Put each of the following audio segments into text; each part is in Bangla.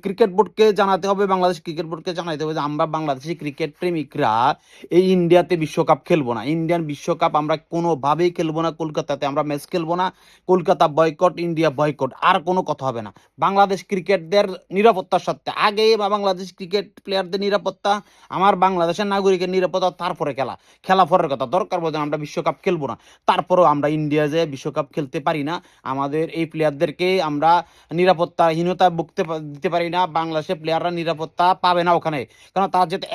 ক্রিকেট বোর্ডকে জানাতে হবে, বাংলাদেশ ক্রিকেট বোর্ডকে জানাতে হবে যে আমরা বাংলাদেশি ক্রিকেট প্রেমিকরা এই ইন্ডিয়াতে বিশ্বকাপ খেলবো না। ইন্ডিয়ান বিশ্বকাপ আমরা কোনোভাবেই খেলবো না। কলকাতাতে আমরা ম্যাচ খেলবো না। কলকাতা বয়কট, ইন্ডিয়া বয়কট, আর কোনো কথা হবে না। বাংলাদেশ ক্রিকেটদের নিরাপত্তার সাথে আগে বা বাংলাদেশ ক্রিকেট প্লেয়ারদের নিরাপত্তা, আমার বাংলাদেশের নাগরিকের নিরাপত্তা, তারপরে খেলা পরের কথা। দরকার বলতে আমরা বিশ্বকাপ খেলবো না, তারপরেও আমরা ইন্ডিয়া যে বিশ্বকাপ খেলতে পারি না। আমাদের এই প্লেয়ারদেরকে আমরা নিরাপত্তাহীনতা দিতে পারি না। বাংলাদেশের প্লেয়াররা নিরাপত্তা পাবে না ওখানে, কারণ তারা যেহেতু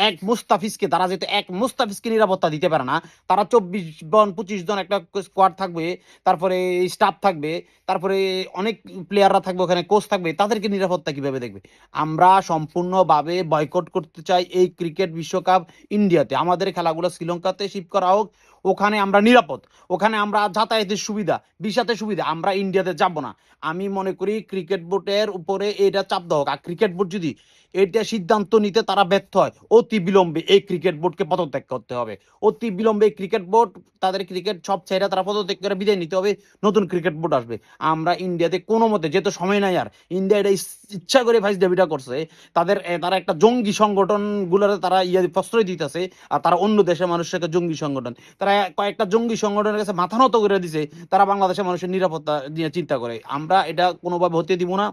এক মুস্তাফিজকে নিরাপত্তা দিতে পারে না। তারা 24 জন 25 জন একটা স্কোয়াড থাকবে, তারপরে স্টাফ থাকবে, তারপরে অনেক প্লেয়াররা থাকবে ওখানে, কোচ থাকবে, তাদেরকে নিরাপত্তা কিভাবে দেখবে? আমরা সম্পূর্ণভাবে বয়কট করতে চাই এই ক্রিকেট বিশ্বকাপ ইন্ডিয়াতে। আমাদের খেলাগুলো শ্রীলঙ্কাতে শিফট করা হোক, ওখানে আমরা নিরাপদ, ওখানে আমরা যাতায়াতের সুবিধা, ভিসাতে সুবিধা, আমরা ইন্ডিয়াতে যাব না। আমি মনে করি ক্রিকেট বোর্ডের উপরে এটা চাপ দেওয়া হোক। আর ক্রিকেট বোর্ড যদি এটা সিদ্ধান্ত নিতে তারা ব্যর্থ হয়, অতি বিলম্বে এই ক্রিকেট বোর্ডকে পদত্যাগ করতে হবে। অতি বিলম্বে ক্রিকেট বোর্ড তাদের ক্রিকেট সব ছেড়ে তারা পদত্যাগ করে বিদায় নিতে হবে। নতুন ক্রিকেট বোর্ড আসবে। আমরা ইন্ডিয়াতে কোনো মতে, যেহেতু সময় নাই আর, ইন্ডিয়া এটা ইচ্ছা করে ভাইস ডেভিটা করছে। তারা একটা জঙ্গি সংগঠন গুলোর তারা প্রশ্রয় দিতেছে, আর তারা অন্য দেশের মানুষকে জঙ্গি সংগঠন, তারা কয়েকটা জঙ্গি সংগঠনের কাছে মাথা নত করে দিছে। তারা বাংলাদেশের মানুষের নিরাপত্তা নিয়ে চিন্তা করে। আমরা এটা কোনোভাবে হতে দিব না।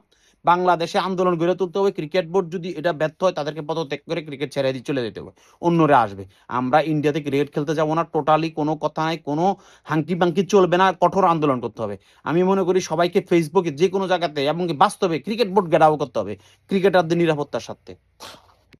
বাংলাদেশে আন্দোলন গড়ে তুলতে হবে। ক্রিকেট বোর্ড যদি এটা ব্যর্থ হয়, তাদেরকে পদত্যাগ করে ক্রিকেট ছেড়ে দিয়ে চলে যেতে হবে, অন্যরা আসবে। আমরা ইন্ডিয়াতে ক্রিকেট খেলতে যাবো না, টোটালি কোনো কথা নাই, কোনো হাঙ্কি পাঙ্কি চলবে না, কঠোর আন্দোলন করতে হবে। আমি মনে করি সবাইকে ফেসবুকে যে কোনো জায়গাতে এবং বাস্তবে ক্রিকেট বোর্ড ঘেরাও করতে হবে ক্রিকেটারদের নিরাপত্তার সাথে।